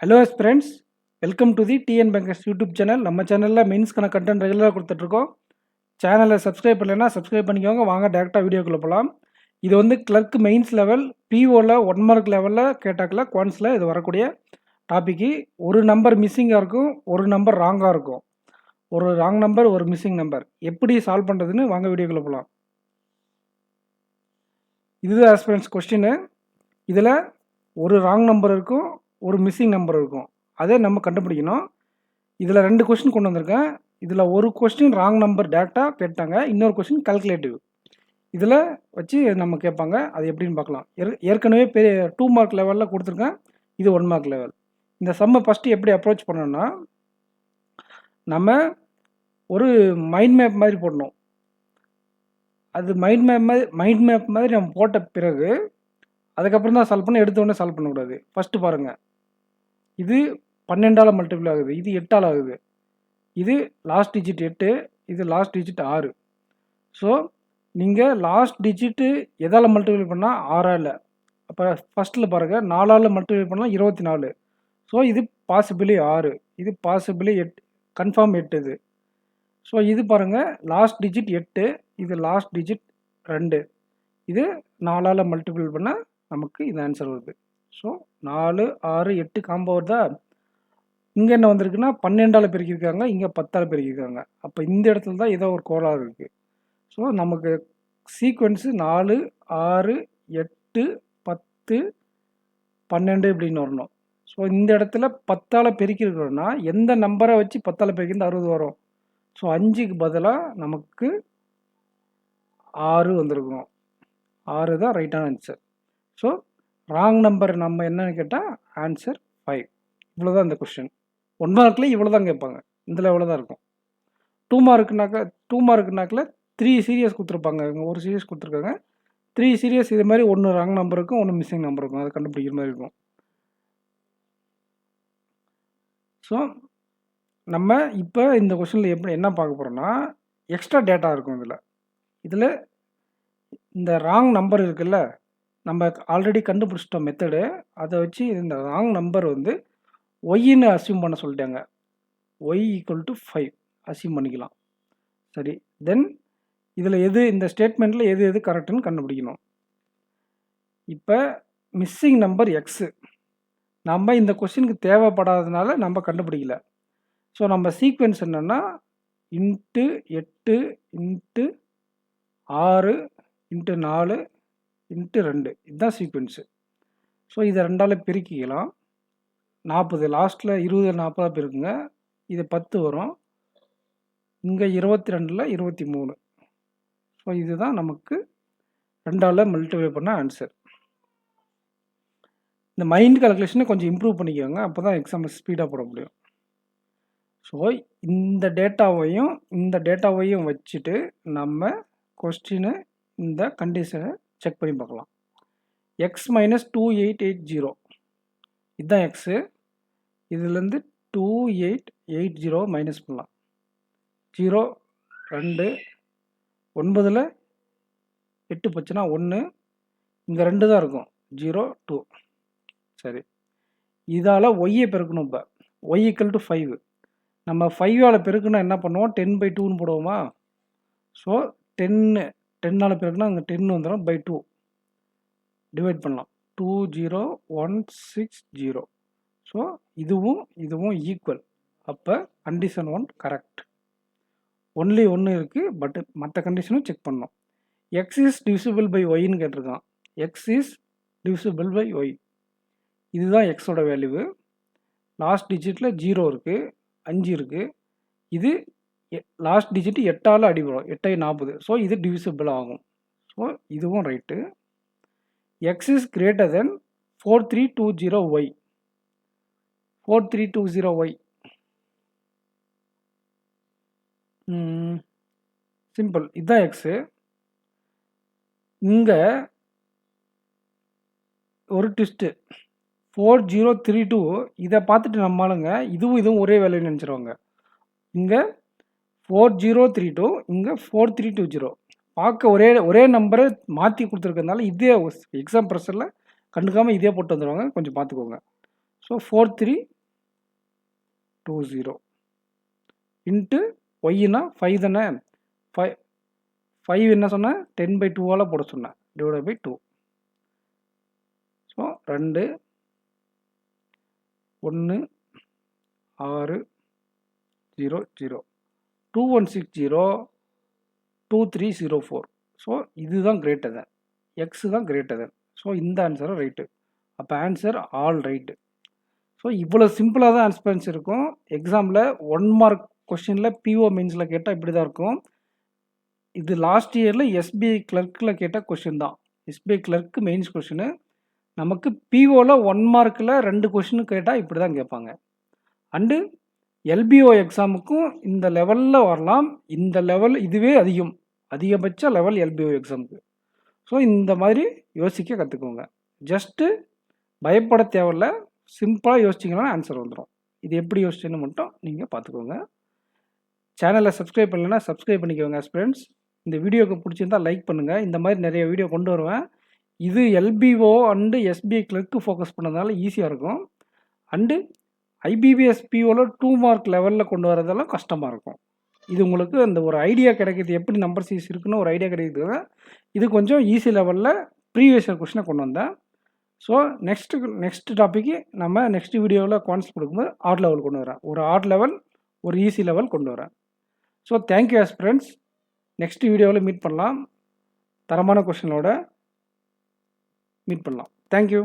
Hello friends, welcome to the TN bankers YouTube channel. நம்ம சேனலில் மெயின்ஸ்க்கான content ரெகுலராக கொடுத்துட்ருக்கோம். சேனலை சப்ஸ்கிரைப் பண்ணலைன்னா சப்ஸ்கிரைப் பண்ணிக்கோங்க. வாங்க டேரெக்டாக வீடியோக்குள்ளே போகலாம். இது வந்து கிளர்க் மெயின்ஸ் லெவல் பிஓவில் 1 மார்க் லெவலில் கேட்டாக்கில் குவான்ஸில் இது வரக்கூடிய டாப்பிக்கு. ஒரு நம்பர் மிஸ்ஸிங்காக இருக்கும், ஒரு நம்பர் ராங்காக இருக்கும். ஒரு ராங் நம்பர், ஒரு மிஸ்ஸிங் நம்பர். எப்படி சால்வ் பண்ணுறதுன்னு வாங்க வீடியோக்குள்ளே போகலாம். இதுதான் ஆஸ்பிரன்ஸ் கொஸ்டின். இதில் ஒரு ராங் நம்பர் இருக்கும், ஒரு மிஸ்ஸிங் நம்பர் இருக்கும். அதே நம்ம கண்டுபிடிக்கணும். இதில் 2 கொஸ்டின் கொண்டு வந்திருக்கேன். இதில் ஒரு கொஸ்டின் ராங் நம்பர் டேரெக்டாக கேட்டாங்க, இன்னொரு கொஸ்டின் கால்குலேட்டிவ். இதில் வச்சு நம்ம கேட்பாங்க. அது எப்படின்னு பார்க்கலாம். ஏற்கனவே 2 மார்க் லெவலில் கொடுத்துருக்கேன். இது 1 மார்க் லெவல். இந்த சம்மை ஃபஸ்ட்டு எப்படி அப்ரோச் பண்ணணும்னா, நம்ம ஒரு மைண்ட் மேப் மாதிரி போடணும். அது மைண்ட் மேப் மாதிரி நம்ம போட்ட பிறகு அதுக்கப்புறம் தான் சால்வ் பண்ண, எடுத்தோடனே சால்வ் பண்ணக்கூடாது. ஃபஸ்ட்டு பாருங்கள், இது 12ஆல் மல்டிபிள் ஆகுது, இது 8ஆல் ஆகுது, இது லாஸ்ட் டிஜிட் 8, இது லாஸ்ட் டிஜிட் 6. ஸோ நீங்கள் லாஸ்ட் டிஜிட்டு எதால் மல்டிபிள் பண்ணால் 6ஆல், அப்போ ஃபஸ்ட்டில் பாருங்கள் 4ஆல் மல்டிபிள் பண்ணால் 24. ஸோ இது பாசிபிளி 6, இது பாசிபிளி 8, கன்ஃபார்ம் 8 இது. ஸோ இது பாருங்கள் லாஸ்ட் டிஜிட் 8, இது லாஸ்ட் டிஜிட் 2, இது 4ஆல் மல்டிபிள் பண்ணால் நமக்கு இது ஆன்சர் வருது. ஸோ 4, 6, 8 காம்போ வருதா. இங்கே என்ன வந்திருக்குன்னா 12ஆல் பெருக்கியிருக்காங்க, இங்கே 10ஆல் பெருக்கியிருக்காங்க. அப்போ இந்த இடத்துல தான் ஏதோ ஒரு கோளாறு இருக்குது. ஸோ நமக்கு சீக்வன்ஸு 4, 6, 8, 10, 12 இப்படின்னு வரணும். ஸோ இந்த இடத்துல 10ஆல் பெருக்கியிருக்கிறோன்னா எந்த நம்பரை வச்சு 10ஆல் பெருக்கிருந்து 60 வரும். ஸோ 5க்கு பதிலாக நமக்கு 6 வந்திருக்கணும். 6 தான் ரைட்டான ஆன்சர். ஸோ ராங் நம்பர் நம்ம என்னன்னு கேட்டால் ஆன்சர் 5. இவ்வளோ தான் இந்த கொஸ்டின். 1 மார்க்லேயே இவ்வளோ தான் கேட்பாங்க. இதில் எவ்வளோ தான் இருக்கும். 2 மார்க்குனாக்கில் 3 சீரியஸ் கொடுத்துருப்பாங்க. இவங்க ஒரு சீரியஸ் கொடுத்துருக்காங்க, 3 சீரியஸ். இது மாதிரி 1 ராங் நம்பர் இருக்கும், 1 மிஸ்ஸிங் நம்பர் இருக்கும். அதை கண்டுபிடிக்கிற மாதிரி இருக்கும். ஸோ நம்ம இப்போ இந்த கொஸ்டினில் எப்படி என்ன பார்க்க போகிறோம்னா, எக்ஸ்ட்ரா டேட்டா இருக்கும் இதில் இந்த ராங் நம்பர் இருக்குல்ல, நம்ம ஆல்ரெடி கண்டுபிடிச்சிட்டோம் மெத்தடு. அதை வச்சு இந்த ராங் நம்பர் வந்து ஒய்ன்னு அசியூம் பண்ண சொல்லிட்டாங்க. ஒய் ஈக்குவல் டு 5 அசியூம் பண்ணிக்கலாம். சரி, தென் இதில் இந்த ஸ்டேட்மெண்ட்டில் எது கரெக்டுன்னு கண்டுபிடிக்கணும். இப்போ மிஸ்ஸிங் நம்பர் எக்ஸு நம்ம இந்த கொஸ்டினுக்கு தேவைப்படாததுனால நம்ம கண்டுபிடிக்கல. ஸோ நம்ம சீக்வென்ஸ் என்னென்னா × 8 × 6 × 4 × 2, இதுதான் சீக்வென்ஸு. ஸோ இதை 2ஆல் பெருக்கிக்கலாம். 40, லாஸ்ட்டில் 20 40 பெருக்குங்க, இது 10 வரும். இங்கே 22ல் 23. ஸோ இதுதான் நமக்கு 2ஆல் மல்டிப்ளை பண்ண ஆன்சர். இந்த மைண்ட் கால்குலேஷனை கொஞ்சம் இம்ப்ரூவ் பண்ணிக்கோங்க, அப்போ தான் எக்ஸாம் ஸ்பீடாக போட முடியும். ஸோ இந்த டேட்டாவையும் வச்சுட்டு நம்ம கொஸ்டினை இந்த கண்டிஷனை செக் பண்ணி பார்க்கலாம். எக்ஸ் மைனஸ் 2880 இதுதான் எக்ஸு. இதுலேருந்து 2880 மைனஸ் பண்ணலாம். 0 2, 9ல் 8 போச்சுன்னா 1, இங்கே 2 தான் இருக்கும், 0 2. சரி, இதால் ஒய்யை பெருக்கணும். இப்போ ஒய் ஈக்குவல் டு 5. நம்ம 5ஆல் பெருக்குன்னா என்ன பண்ணுவோம், 10/2ன்னு போடுவோமா. ஸோ 10ஆல் பெருக்குன்னா அங்கே 10 வந்துடும், /2 டிவைட் பண்ணலாம். 20160. ஸோ இதுவும் ஈக்குவல். அப்போ கண்டிஷன் 1 கரெக்ட். ஒன்லி 1 இருக்குது, பட் மற்ற கண்டிஷனும் செக் பண்ணோம். எக்ஸ் இஸ் டிவிசிபிள் பை ஒய்ன்னு கேட்டிருக்கான். X is divisible by Y. இதுதான் எக்ஸோட வேல்யூ. லாஸ்ட் டிஜிட்டில் 0 இருக்குது, 5 இருக்குது. இது லாஸ்ட் டிஜிட் 8ஆல் அடிபடும், 8 40. ஸோ இது டிவிசிபிள் ஆகும். ஸோ இதுவும் right. X is greater than 4320y. 4320y simple. இதுதான் எக்ஸு. இங்கே ஒரு ட்விஸ்ட்டு, 4032. இதை பார்த்துட்டு நம்மளுங்க இதுவும் ஒரே வேல்யூன்னு நினச்சிருவாங்க. இங்கே 4032, இங்கே 4320. பார்க்க ஒரே நம்பரை மாற்றி கொடுத்துருக்கறதுனால இதே எக்ஸாம் ப்ரெஷரில் கண்டுக்காமல் இதே போட்டு வந்துடுவாங்க. கொஞ்சம் பார்த்துக்கோங்க. ஸோ 4320 இன்ட்டு ஒய்னா 5 தானே, 5 என்ன சொன்னேன் 10/2 போட சொன்னேன், டிவைட் பை 2. ஸோ 2 1 6 0 0 2160 2304. ஸோ இதுதான் கிரேட்டர் தேன், எக்ஸ் தான் கிரேட்டர் தேன். ஸோ இந்த ஆன்சரும் ரைட்டு. அப்போ ஆன்சர் ஆல் ரைட்டு. ஸோ இவ்வளோ சிம்பிளாக தான் ஆன்சர்ஸ் இருக்கும். எக்ஸாமில் 1 மார்க் கொஸ்டினில் பிஓ மெயின்ஸில் கேட்டால் இப்படி தான் இருக்கும். இது லாஸ்ட் இயரில் எஸ்பிஐ கிளர்க்கில் கேட்ட கொஸ்டின் தான். SBI clerk mains question. நமக்கு பிஓவில் 1 மார்க்கில் 2 கொஸ்டின் கேட்டால் இப்படி தான் கேட்பாங்க. அண்டு எல்பிஓ எக்ஸாமுக்கும் இந்த லெவலில் வரலாம். இந்த லெவல் இதுவே அதிகபட்ச லெவல் எல்பிஓ எக்ஸாமுக்கு. ஸோ இந்த மாதிரி யோசிக்க கற்றுக்கோங்க. ஜஸ்ட்டு பயப்பட தேவையில்ல, சிம்பிளாக யோசிச்சிங்கன்னா ஆன்சர் வந்துடும். இது எப்படி யோசிச்சுன்னு மட்டும் நீங்கள் பார்த்துக்கோங்க. சேனலை சப்ஸ்கிரைப் பண்ணலைன்னா சப்ஸ்கிரைப் பண்ணிக்கோங்க ஃப்ரெண்ட்ஸ். இந்த வீடியோக்கு பிடிச்சிருந்தா லைக் பண்ணுங்கள். இந்த மாதிரி நிறைய வீடியோ கொண்டு வருவேன். இது எல்பிஓ அண்டு எஸ்பிஐ கிளர்க்கு ஃபோக்கஸ் பண்ணதுனால ஈஸியாக இருக்கும். அண்டு ஐபிபிஎஸ் பிஓவில் 2 மார்க் லெவலில் கொண்டு வரதெல்லாம் கஷ்டமாக இருக்கும். இது உங்களுக்கு அந்த ஒரு ஐடியா கிடைக்கிது, எப்படி நம்பர் சீஸ் இருக்குன்னு ஒரு ஐடியா கிடைக்குது. இது கொஞ்சம் ஈஸி லெவலில் ப்ரீவியஸ் இயர் கொஸ்டினை கொண்டு வந்தேன். ஸோ நெக்ஸ்ட் டாப்பிக்கு நம்ம நெக்ஸ்ட் வீடியோவில் கான்செப்ட் கொடுக்கும்போது ஆர்ட் லெவல் கொண்டு வரேன். ஒரு ஆர்ட் லெவல், ஒரு ஈஸி லெவல் கொண்டு வரேன். So thank you as friends. Next வீடியோவில் மீட் பண்ணலாம். தரமான கொஸ்டினோட மீட் பண்ணலாம். தேங்க்யூ.